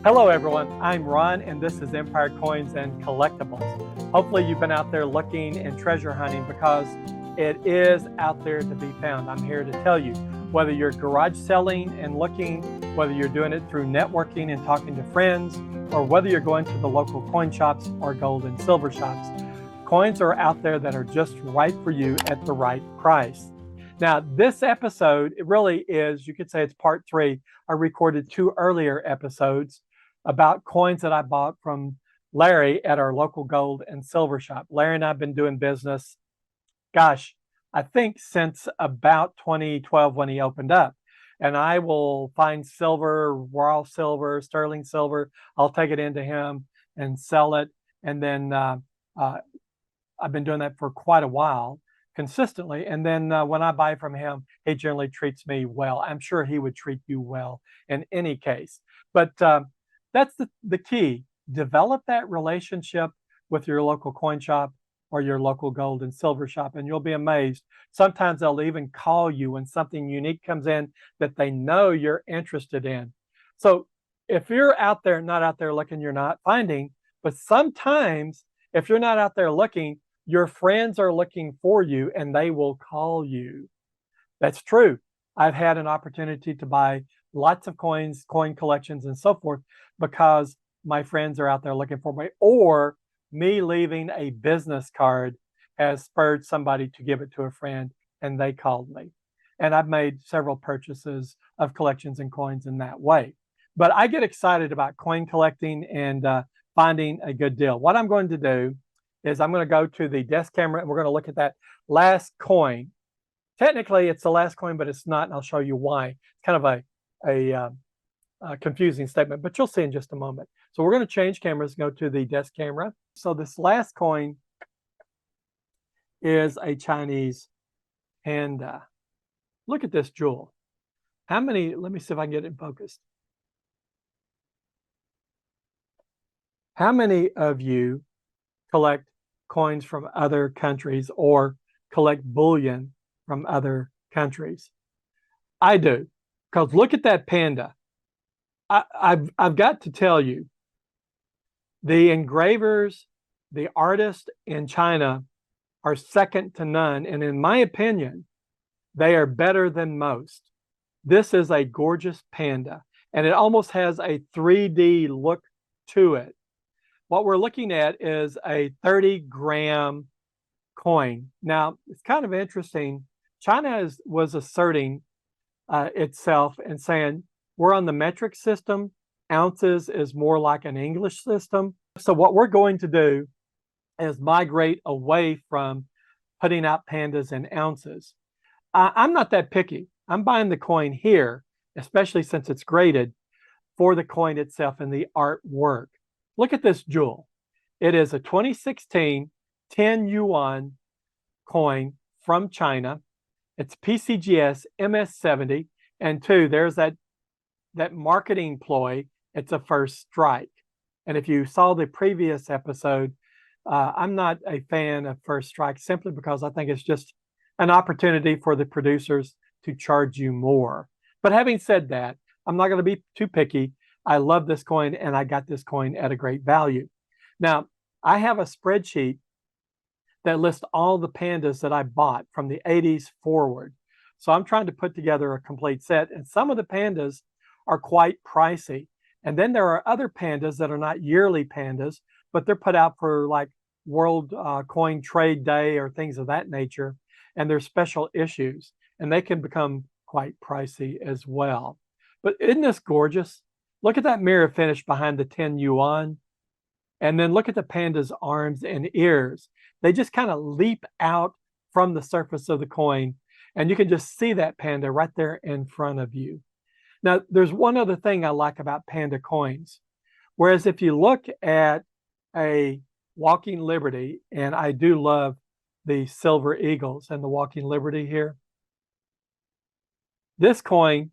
Hello, everyone. I'm Ron, and this is Empire Coins and Collectibles. Hopefully, you've been out there looking and treasure hunting because it is out there to be found. I'm here to tell you whether you're garage selling and looking, whether you're doing it through networking and talking to friends, or whether you're going to the local coin shops or gold and silver shops. Coins are out there that are just right for you at the right price. Now, this episode, it really is, you could say it's part 3. I recorded 2 earlier episodes about coins that I bought from Larry at our local gold and silver shop. Larry and I have been doing business, gosh, I think since about 2012 when he opened up. And I will find silver, raw silver, sterling silver. I'll take it into him and sell it. And then I've been doing that for quite a while consistently. And then when I buy from him, he generally treats me well. I'm sure he would treat you well in any case. But that's the key. Develop that relationship with your local coin shop or your local gold and silver shop, and you'll be amazed. Sometimes they'll even call you when something unique comes in that they know you're interested in. So if you're out there, not out there looking, you're not finding. But sometimes if you're not out there looking, your friends are looking for you and they will call you. That's true. I've had an opportunity to buy lots of coins, coin collections, and so forth because my friends are out there looking for me, or me leaving a business card has spurred somebody to give it to a friend and they called me. And I've made several purchases of collections and coins in that way. But I get excited about coin collecting and finding a good deal. What I'm going to do is I'm going to go to the desk camera and we're going to look at that last coin. Technically, it's the last coin, but it's not, and I'll show you why. It's kind of a confusing statement, but you'll see in just a moment. So we're going to change cameras, go to the desk camera. So this last coin is a Chinese Panda. Look at this jewel. How many, let me see if I can get it focused. How many of you collect coins from other countries or collect bullion from other countries? I do, because look at that Panda. I've got to tell you, the engravers, the artists in China are second to none. And in my opinion, they are better than most. This is a gorgeous Panda, and it almost has a 3D look to it. What we're looking at is a 30-gram coin. Now, it's kind of interesting. China was asserting itself and saying, we're on the metric system. Ounces is more like an English system. So what we're going to do is migrate away from putting out pandas in ounces. I'm not that picky. I'm buying the coin here, especially since it's graded, for the coin itself and the artwork. Look at this jewel. It is a 2016 10 yuan coin from China. It's PCGS MS70. And 2, there's that marketing ploy. It's a first strike. And if you saw the previous episode, I'm not a fan of first strike simply because I think it's just an opportunity for the producers to charge you more. But having said that, I'm not going to be too picky. I love this coin and I got this coin at a great value. Now, I have a spreadsheet that lists all the pandas that I bought from the 80s forward. So I'm trying to put together a complete set, and some of the pandas are quite pricey. And then there are other pandas that are not yearly pandas, but they're put out for like World Coin Trade Day or things of that nature. And they're special issues, and they can become quite pricey as well. But isn't this gorgeous? Look at that mirror finish behind the 10 yuan. And then look at the panda's arms and ears. They just kind of leap out from the surface of the coin. And you can just see that panda right there in front of you. Now, there's one other thing I like about Panda coins. Whereas if you look at a Walking Liberty, and I do love the Silver Eagles and the Walking Liberty here, this coin,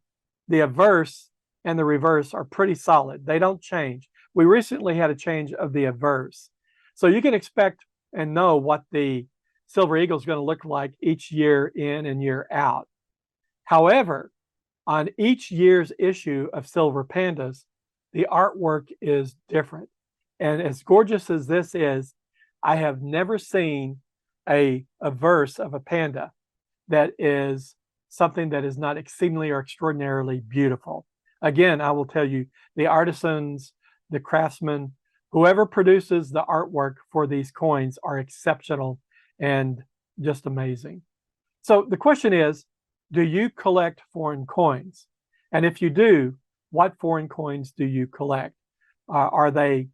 the averse and the reverse are pretty solid. They don't change. We recently had a change of the averse. So you can expect and know what the Silver Eagle is going to look like each year in and year out. However, on each year's issue of Silver Pandas, the artwork is different. And as gorgeous as this is, I have never seen a verse of a panda that is something that is not exceedingly or extraordinarily beautiful. Again, I will tell you, the artisans, the craftsmen, whoever produces the artwork for these coins are exceptional and just amazing. So the question is, do you collect foreign coins? And if you do, what foreign coins do you collect? Are they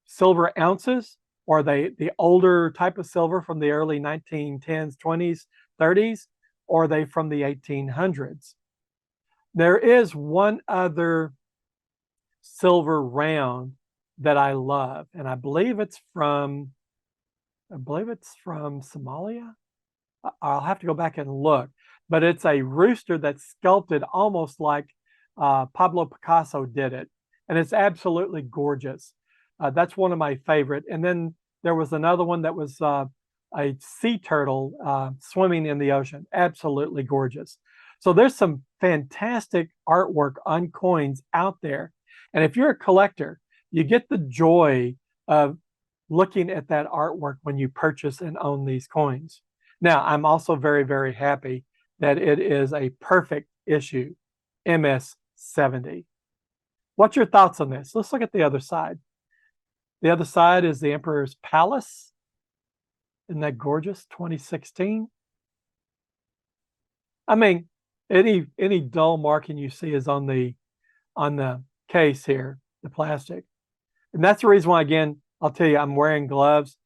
silver ounces? Or are they the older type of silver from the early 1910s, 20s, 30s? Or are they from the 1800s? There is one other silver round that I love, and I believe it's from Somalia. I'll have to go back and look, but it's a rooster that's sculpted almost like Pablo Picasso did it, and it's absolutely gorgeous. That's one of my favorite. And then there was another one that was a sea turtle swimming in the ocean. Absolutely gorgeous. So there's some fantastic artwork on coins out there. And if you're a collector, you get the joy of looking at that artwork when you purchase and own these coins. Now, I'm also very, very happy that it is a perfect issue, MS-70. What's your thoughts on this? Let's look at the other side. The other side is the Emperor's Palace. Isn't that gorgeous? 2016. I mean, any dull marking you see is on the case here, the plastic. And that's the reason why, again, I'll tell you, I'm wearing gloves.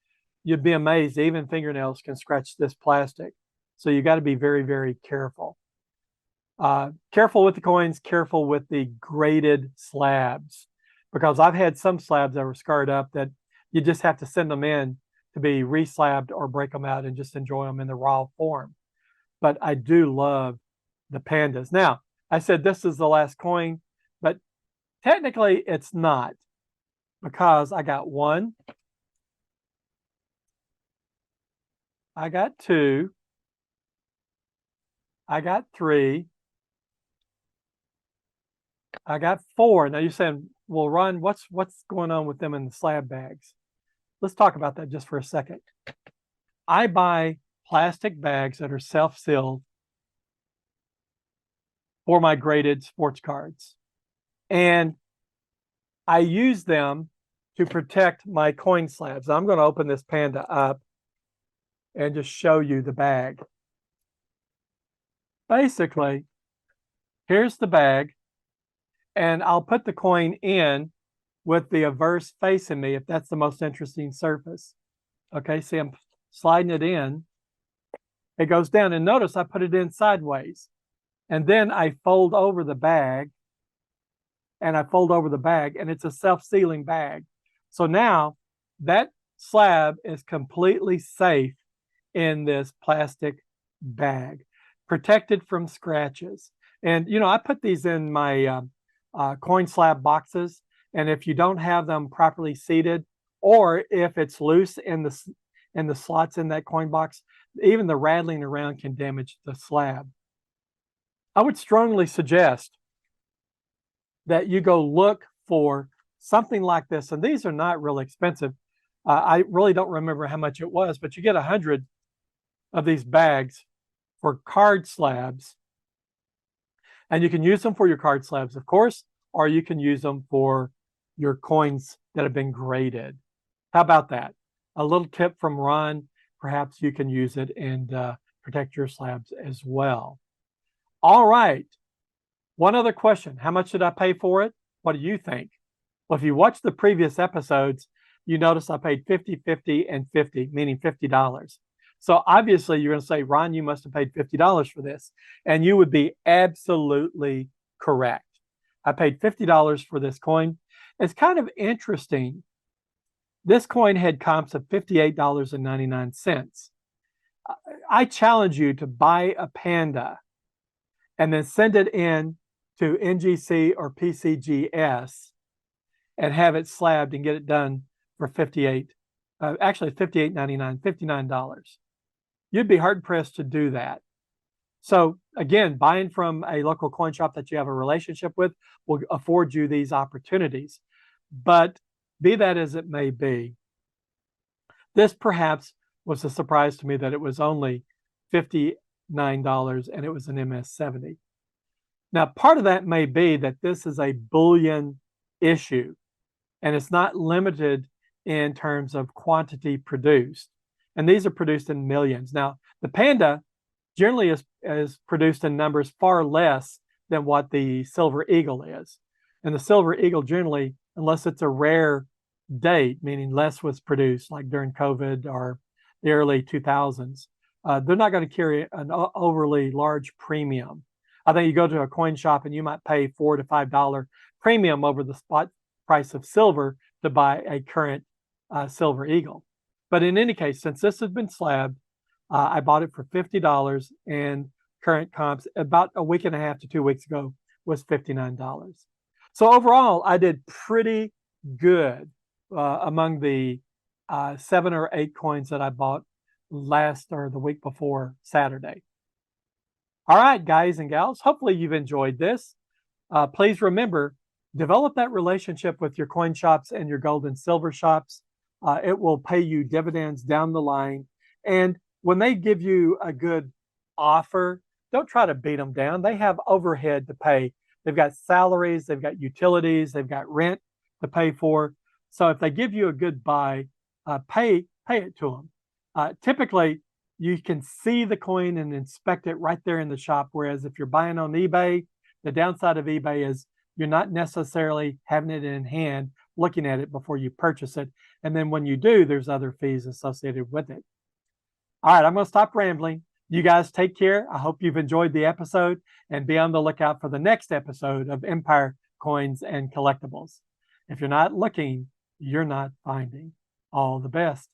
You'd be amazed, even fingernails can scratch this plastic. So you got to be very, very careful. Careful with the coins, careful with the graded slabs, because I've had some slabs that were scarred up that you just have to send them in to be reslabbed or break them out and just enjoy them in the raw form. But I do love the pandas. Now, I said this is the last coin, but technically it's not, because I got one, I got two, I got three, I got four. Now you're saying, well, Ron, what's going on with them in the slab bags? Let's talk about that just for a second. I buy plastic bags that are self-sealed for my graded sports cards. And I use them to protect my coin slabs. I'm going to open this Panda up and just show you the bag. Basically, here's the bag, and I'll put the coin in with the averse facing me if that's the most interesting surface. Okay, see, I'm sliding it in. It goes down, and notice I put it in sideways. And then I fold over the bag, and it's a self-sealing bag. So now that slab is completely safe in this plastic bag, protected from scratches. And, you know, I put these in my coin slab boxes. And if you don't have them properly seated, or if it's loose in the slots in that coin box, even the rattling around can damage the slab. I would strongly suggest that you go look for something like this. And these are not really expensive. I really don't remember how much it was, but you get 100 of these bags for card slabs. And you can use them for your card slabs, of course, or you can use them for your coins that have been graded. How about that? A little tip from Ron, perhaps you can use it and protect your slabs as well. All right. One other question. How much did I pay for it? What do you think? Well, if you watched the previous episodes, you notice I paid 50, 50, and 50, meaning $50. So obviously you're going to say, Ron, you must have paid $50 for this. And you would be absolutely correct. I paid $50 for this coin. It's kind of interesting. This coin had comps of $58.99. I challenge you to buy a Panda and then send it in to NGC or PCGS and have it slabbed and get it done for $58.99, $59. You'd be hard pressed to do that. So again, buying from a local coin shop that you have a relationship with will afford you these opportunities. But be that as it may be, this perhaps was a surprise to me that it was only $59 and it was an MS-70. Now, part of that may be that this is a bullion issue and it's not limited in terms of quantity produced. And these are produced in millions. Now, the Panda generally is produced in numbers far less than what the Silver Eagle is. And the Silver Eagle generally, unless it's a rare date, meaning less was produced, like during COVID or the early 2000s, they're not going to carry an overly large premium. I think you go to a coin shop and you might pay $4 to $5 premium over the spot price of silver to buy a current Silver Eagle. But in any case, since this has been slabbed, I bought it for $50, and current comps about a week and a half to 2 weeks ago was $59. So overall, I did pretty good among the 7 or 8 coins that I bought last or the week before Saturday. All right, guys and gals, hopefully you've enjoyed this. Please remember, develop that relationship with your coin shops and your gold and silver shops. It will pay you dividends down the line. And when they give you a good offer, don't try to beat them down. They have overhead to pay. They've got salaries, they've got utilities, they've got rent to pay for. So if they give you a good buy, pay it to them. Typically, you can see the coin and inspect it right there in the shop. Whereas if you're buying on eBay, the downside of eBay is you're not necessarily having it in hand, looking at it before you purchase it. And then when you do, there's other fees associated with it. All right, I'm going to stop rambling. You guys take care. I hope you've enjoyed the episode, and be on the lookout for the next episode of Empire Coins and Collectibles. If you're not looking, you're not finding. All the best.